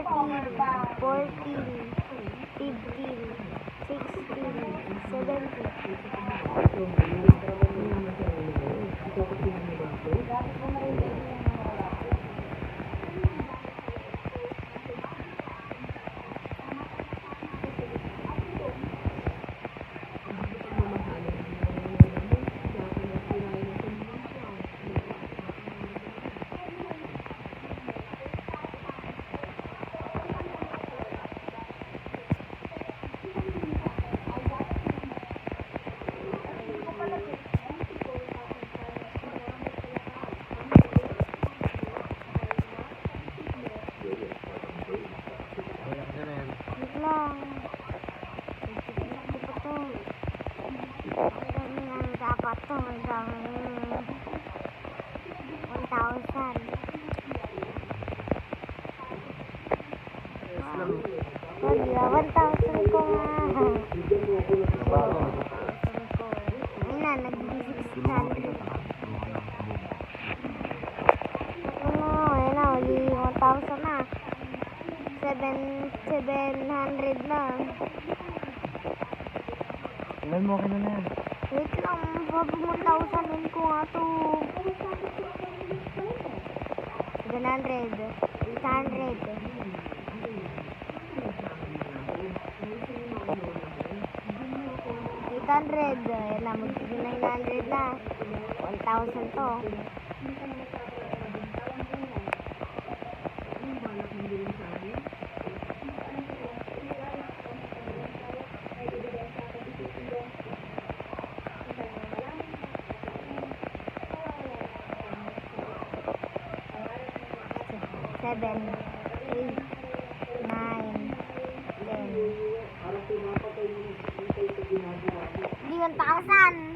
14, 15, 16, 17. Wait lang. Hindi pa to. Ang dami lang dapat to. Hanggang 1,000. Wag na, 1,000 ko nga. Ayun na, nag-600. Ayun na, magiging 1,000 na. 700 na. Ilan mo kayo na yan? Wait lang, babag 1,000 ko nga to. 700, 800. 800, ayan na, magiging 900 na. 1,000 to. Seven, 8, 9, 10. Hindi 1,000.